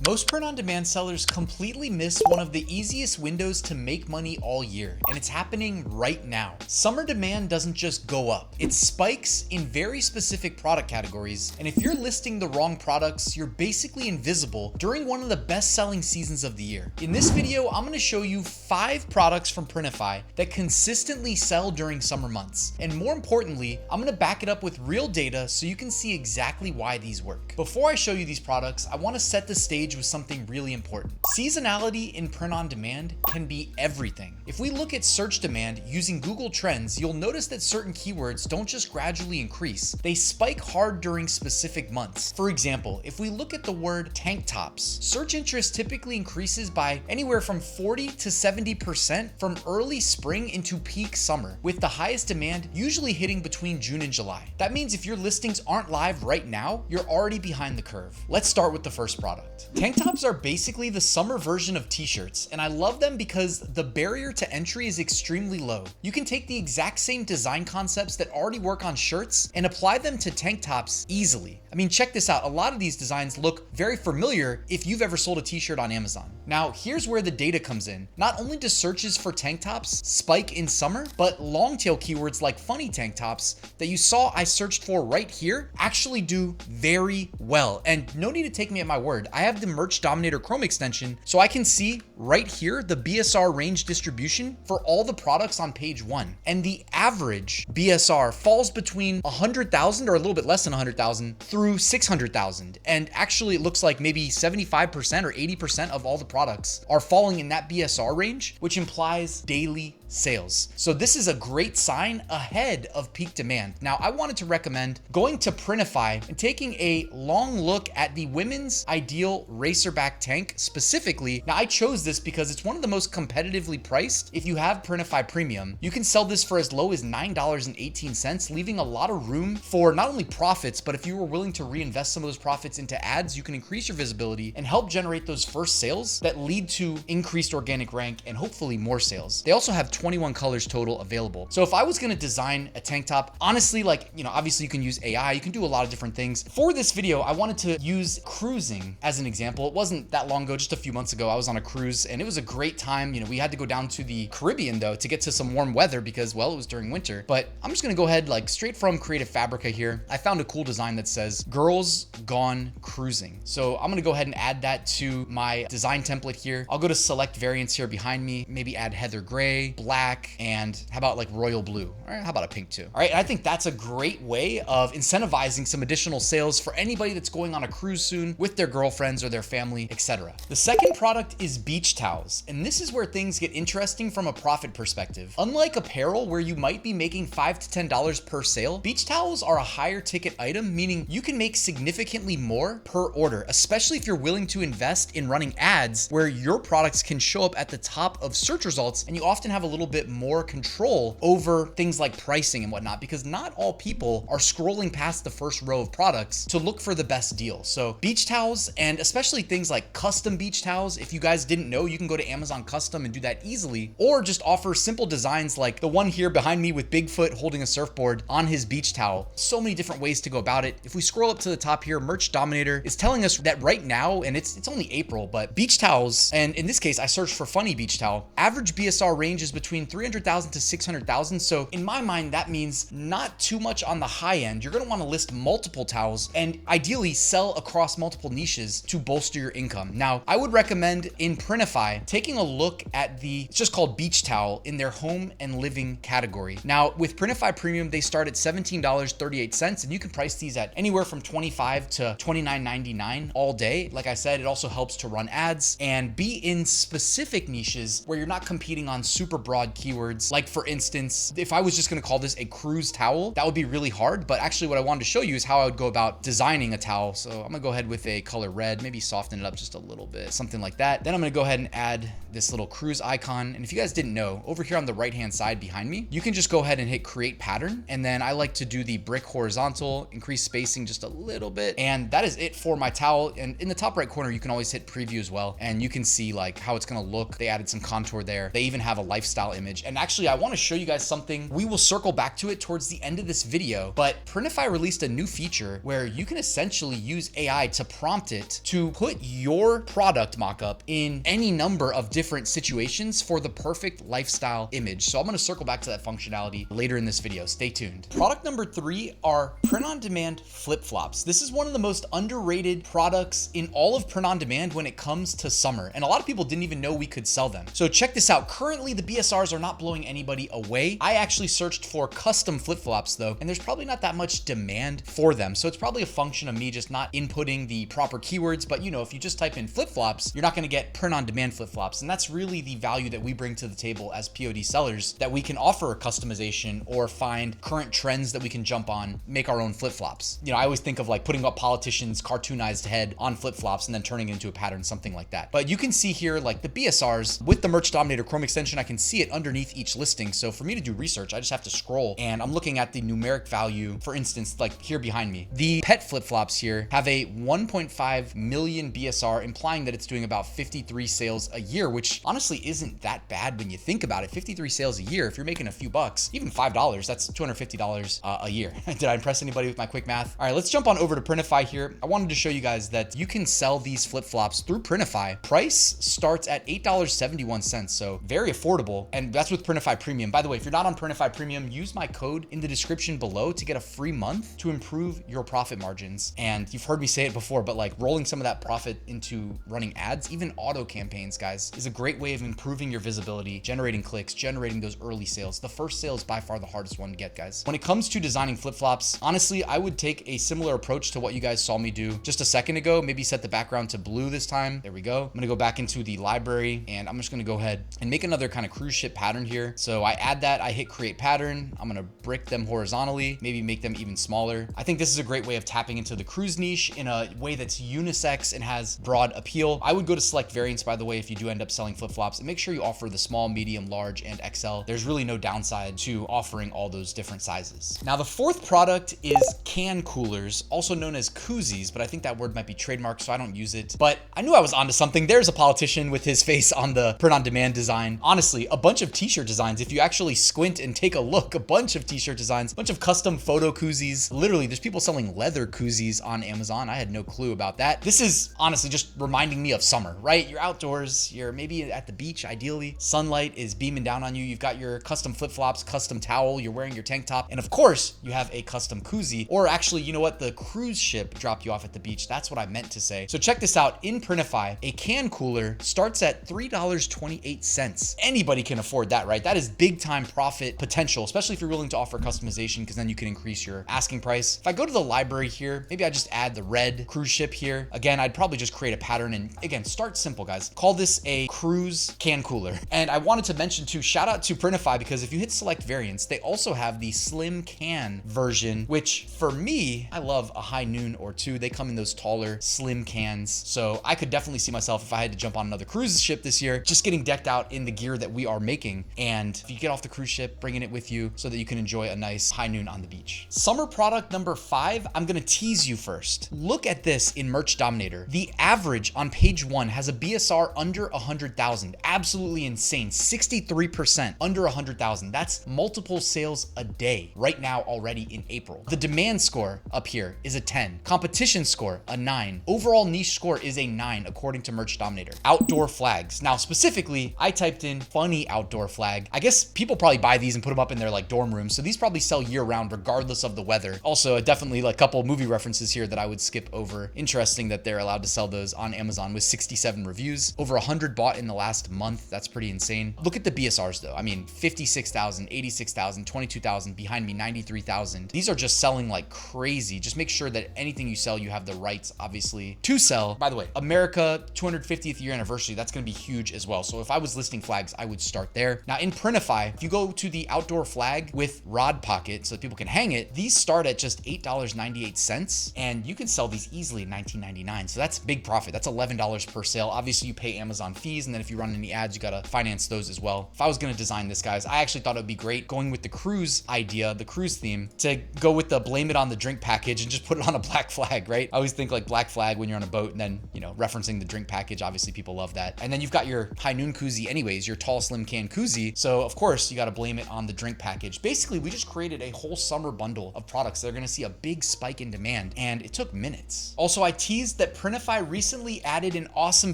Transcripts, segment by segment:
Most print-on-demand sellers completely miss one of the easiest windows to make money all year, and it's happening right now. Summer demand doesn't just go up, it spikes in very specific product categories, and if you're listing the wrong products, you're basically invisible during one of the best-selling seasons of the year. In this video, I'm going to show you 5 products from Printify that consistently sell during summer months, and more importantly, I'm going to back it up with real data so you can see exactly why these work. Before I show you these products, I want to set the stage with something really important. Seasonality in print on demand can be everything. If we look at search demand using Google Trends, you'll notice that certain keywords don't just gradually increase, they spike hard during specific months. For example, if we look at the word tank tops, search interest typically increases by anywhere from 40 to 70% from early spring into peak summer, with the highest demand usually hitting between June and July. That means if your listings aren't live right now, you're already behind the curve. Let's start with the first product. Tank tops are basically the summer version of t-shirts, and I love them because the barrier to entry is extremely low. You can take the exact same design concepts that already work on shirts and apply them to tank tops easily. I mean, check this out. A lot of these designs look very familiar if you've ever sold a t-shirt on Amazon. Now, here's where the data comes in. Not only do searches for tank tops spike in summer, but long tail keywords like funny tank tops that you saw I searched for right here actually do very well. And no need to take me at my word. I have the Merch Dominator Chrome extension, so I can see right here the BSR range distribution for all the products on page 1. And the average BSR falls between 100,000 or a little bit less than 100,000 through 600,000. And actually it looks like maybe 75% or 80% of all the products are falling in that BSR range, which implies daily sales. So this is a great sign ahead of peak demand. Now, I wanted to recommend going to Printify and taking a long look at the women's ideal racerback tank specifically. Now, I chose this because it's one of the most competitively priced. If you have Printify Premium, you can sell this for as low as $9.18, leaving a lot of room for not only profits, but if you were willing to reinvest some of those profits into ads, you can increase your visibility and help generate those first sales that lead to increased organic rank and hopefully more sales. They also have 21 colors total available. So if I was going to design a tank top, honestly, like, obviously you can use AI, you can do a lot of different things. For this video, I wanted to use cruising as an example. It wasn't that long ago, just a few months ago, I was on a cruise and it was a great time. We had to go down to the Caribbean though to get to some warm weather because, well, it was during winter. But I'm just going to go ahead, like straight from Creative Fabrica here. I found a cool design that says girls gone cruising. So I'm going to go ahead and add that to my design template here. I'll go to select variants here behind me, maybe add heather gray, black, and how about like royal blue? All right, how about a pink too? All right, I think that's a great way of incentivizing some additional sales for anybody that's going on a cruise soon with their girlfriends or their family, etc. The second product is beach towels, and this is where things get interesting from a profit perspective. Unlike apparel, where you might be making $5 to $10 per sale, beach towels are a higher ticket item, meaning you can make significantly more per order, especially if you're willing to invest in running ads where your products can show up at the top of search results, and you often have a little bit more control over things like pricing and whatnot, because not all people are scrolling past the first row of products to look for the best deal. So beach towels, and especially things like custom beach towels, if you guys didn't know, you can go to Amazon Custom and do that easily, or just offer simple designs like the one here behind me with Bigfoot holding a surfboard on his beach towel. So many different ways to go about it. If we scroll up to the top here, Merch Dominator is telling us that right now, and it's only April, but beach towels, and in this case, I searched for funny beach towel, average BSR range is between 300,000 to 600,000. So in my mind, that means not too much on the high end. You're going to want to list multiple towels and ideally sell across multiple niches to bolster your income. Now, I would recommend in Printify taking a look at it's just called beach towel in their home and living category. Now, with Printify Premium, they start at $17.38, and you can price these at anywhere from $25 to $29.99 all day. Like I said, it also helps to run ads and be in specific niches where you're not competing on super broad keywords. Like for instance, if I was just going to call this a cruise towel, that would be really hard. But actually what I wanted to show you is how I would go about designing a towel. So I'm gonna go ahead with a color red, maybe soften it up just a little bit, something like that. Then I'm gonna go ahead and add this little cruise icon. And if you guys didn't know, over here on the right-hand side behind me, you can just go ahead and hit create pattern. And then I like to do the brick horizontal, increase spacing just a little bit. And that is it for my towel. And in the top right corner, you can always hit preview as well. And you can see like how it's gonna look. They added some contour there. They even have a lifestyle lifestyle image. And actually, I want to show you guys something. We will circle back to it towards the end of this video, but Printify released a new feature where you can essentially use AI to prompt it to put your product mockup in any number of different situations for the perfect lifestyle image. So I'm going to circle back to that functionality later in this video. Stay tuned. Product number 3 are print-on-demand flip-flops. This is one of the most underrated products in all of print-on-demand when it comes to summer, and a lot of people didn't even know we could sell them. So check this out. Currently, the BSRs are not blowing anybody away. I actually searched for custom flip-flops though, and there's probably not that much demand for them. So it's probably a function of me just not inputting the proper keywords, but you know, if you just type in flip-flops, you're not going to get print-on-demand flip-flops, and that's really the value that we bring to the table as POD sellers, that we can offer customization or find current trends that we can jump on, make our own flip-flops. You know, I always think of like putting up politicians' cartoonized head on flip-flops and then turning it into a pattern, something like that. But you can see here like the BSRs with the Merch Dominator Chrome extension, I can see it underneath each listing. So for me to do research, I just have to scroll, and I'm looking at the numeric value. For instance, like here behind me, the pet flip-flops here have a 1.5 million BSR, implying that it's doing about 53 sales a year, which honestly isn't that bad when you think about it. 53 sales a year, if you're making a few bucks, even $5, that's $250 a year. Did I impress anybody with my quick math? All right, let's jump on over to Printify here. I wanted to show you guys that you can sell these flip-flops through Printify. Price starts at $8.71, so very affordable, and that's with Printify Premium. By the way, if you're not on Printify Premium, use my code in the description below to get a free month to improve your profit margins. And you've heard me say it before, but like rolling some of that profit into running ads, even auto campaigns, guys, is a great way of improving your visibility, generating clicks, generating those early sales. The first sale is by far the hardest one to get, guys. When it comes to designing flip-flops, honestly, I would take a similar approach to what you guys saw me do just a second ago. Maybe set the background to blue this time. There we go. I'm gonna go back into the library, and I'm just gonna go ahead and make another kind of cruise ship pattern here. So I add that, I hit create pattern. I'm gonna brick them horizontally, maybe make them even smaller. I think this is a great way of tapping into the cruise niche in a way that's unisex and has broad appeal. I would go to select variants, by the way, if you do end up selling flip-flops, and make sure you offer the small, medium, large, and XL. There's really no downside to offering all those different sizes. Now, the fourth product is can coolers, also known as koozies, but I think that word might be trademarked, so I don't use it. But I knew I was onto something. There's a politician with his face on the print-on-demand design. Honestly, a bunch of t-shirt designs. If you actually squint and take a look, a bunch of t-shirt designs, a bunch of custom photo koozies. Literally, there's people selling leather koozies on Amazon. I had no clue about that. This is honestly just reminding me of summer, right? You're outdoors, you're maybe at the beach, ideally. Sunlight is beaming down on you. You've got your custom flip-flops, custom towel, you're wearing your tank top, and of course, you have a custom koozie, or actually, you know what? The cruise ship dropped you off at the beach. That's what I meant to say. So check this out. In Printify, a can cooler starts at $3.28. Anybody can afford that, right? That is big time profit potential, especially if you're willing to offer customization, because then you can increase your asking price. If I go to the library here, maybe I just add the red cruise ship here. Again, I'd probably just create a pattern, and again, start simple, guys. Call this a cruise can cooler. And I wanted to mention too, shout out to Printify, because if you hit select variants, they also have the slim can version, which for me, I love a high noon or two. They come in those taller, slim cans. So I could definitely see myself, if I had to jump on another cruise ship this year, just getting decked out in the gear that we are making. And if you get off the cruise ship, bringing it with you so that you can enjoy a nice high noon on the beach. Summer product number 5, I'm gonna tease you first. Look at this in Merch Dominator. The average on page 1 has a BSR under 100,000. Absolutely insane. 63% under 100,000. That's multiple sales a day right now already in April. The demand score up here is a 10. Competition score, a 9. Overall niche score is a 9 according to Merch Dominator. Outdoor flags. Now specifically, I typed in funny outdoor flag. I guess people probably buy these and put them up in their like dorm rooms. So these probably sell year round regardless of the weather. Also, definitely like a couple movie references here that I would skip over. Interesting that they're allowed to sell those on Amazon with 67 reviews. Over 100 bought in the last month. That's pretty insane. Look at the BSRs though. I mean, 56,000, 86,000, 22,000, behind me, 93,000. These are just selling like crazy. Just make sure that anything you sell, you have the rights, obviously, to sell. By the way, America 250th year anniversary, that's gonna be huge as well. So if I was listing flags, I would start there. Now in Printify, if you go to the outdoor flag with rod pocket so that people can hang it, these start at just $8.98, and you can sell these easily at $19.99. So that's big profit. That's $11 per sale. Obviously you pay Amazon fees, and then if you run any ads, you gotta finance those as well. If I was gonna design this, guys, I actually thought it would be great going with the cruise idea, the cruise theme, to go with the blame it on the drink package and just put it on a black flag, right? I always think like black flag when you're on a boat, and then, you know, referencing the drink package. Obviously people love that. And then you've got your high noon koozie anyways, your tall slim can can koozie. So of course you got to blame it on the drink package. Basically, we just created a whole summer bundle of products that are going to see a big spike in demand, and it took minutes. Also, I teased that Printify recently added an awesome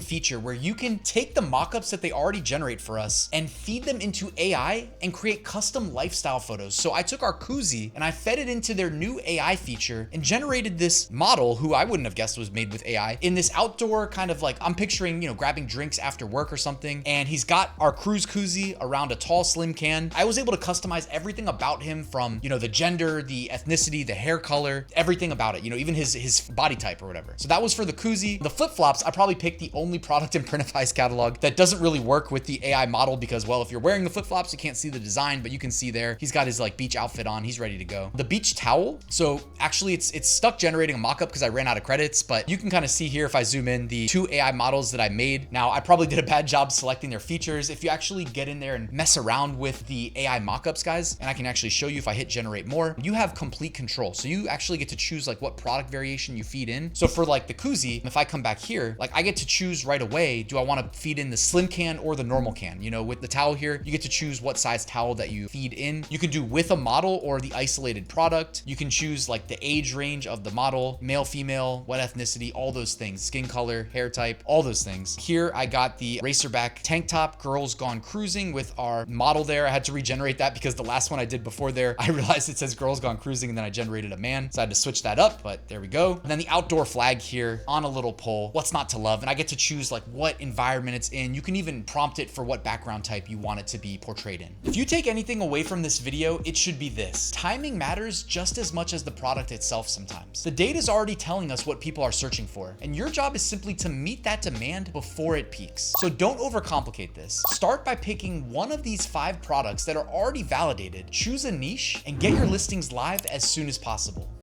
feature where you can take the mockups that they already generate for us and feed them into AI and create custom lifestyle photos. So I took our koozie and I fed it into their new AI feature and generated this model, who I wouldn't have guessed was made with AI, in this outdoor kind of like, I'm picturing, grabbing drinks after work or something. And he's got our cruise koozie around a tall, slim can. I was able to customize everything about him, from, the gender, the ethnicity, the hair color, everything about it, even his body type or whatever. So that was for the koozie. The flip-flops, I probably picked the only product in Printify's catalog that doesn't really work with the AI model because, well, if you're wearing the flip-flops, you can't see the design, but you can see there, he's got his like beach outfit on, he's ready to go. The beach towel, so actually it's stuck generating a mock-up because I ran out of credits, but you can kind of see here if I zoom in the 2 AI models that I made. Now, I probably did a bad job selecting their features. If you actually get in there and mess around with the AI mockups, guys, and I can actually show you if I hit generate more, you have complete control. So you actually get to choose like what product variation you feed in. So for like the koozie, if I come back here, like I get to choose right away, do I want to feed in the slim can or the normal can? With the towel here, you get to choose what size towel that you feed in. You can do with a model or the isolated product. You can choose like the age range of the model, male, female, what ethnicity, all those things, skin color, hair type, all those things. Here I got the racerback tank top, girls gone cruising, with our model there. I had to regenerate that because the last one I did before there, I realized it says girls gone cruising and then I generated a man. So I had to switch that up, but there we go. And then the outdoor flag here on a little pole, what's not to love? And I get to choose like what environment it's in. You can even prompt it for what background type you want it to be portrayed in. If you take anything away from this video, it should be this: timing matters just as much as the product itself sometimes. The data is already telling us what people are searching for, and your job is simply to meet that demand before it peaks. So don't overcomplicate this. Start by picking one of these 5 products that are already validated, choose a niche, and get your listings live as soon as possible.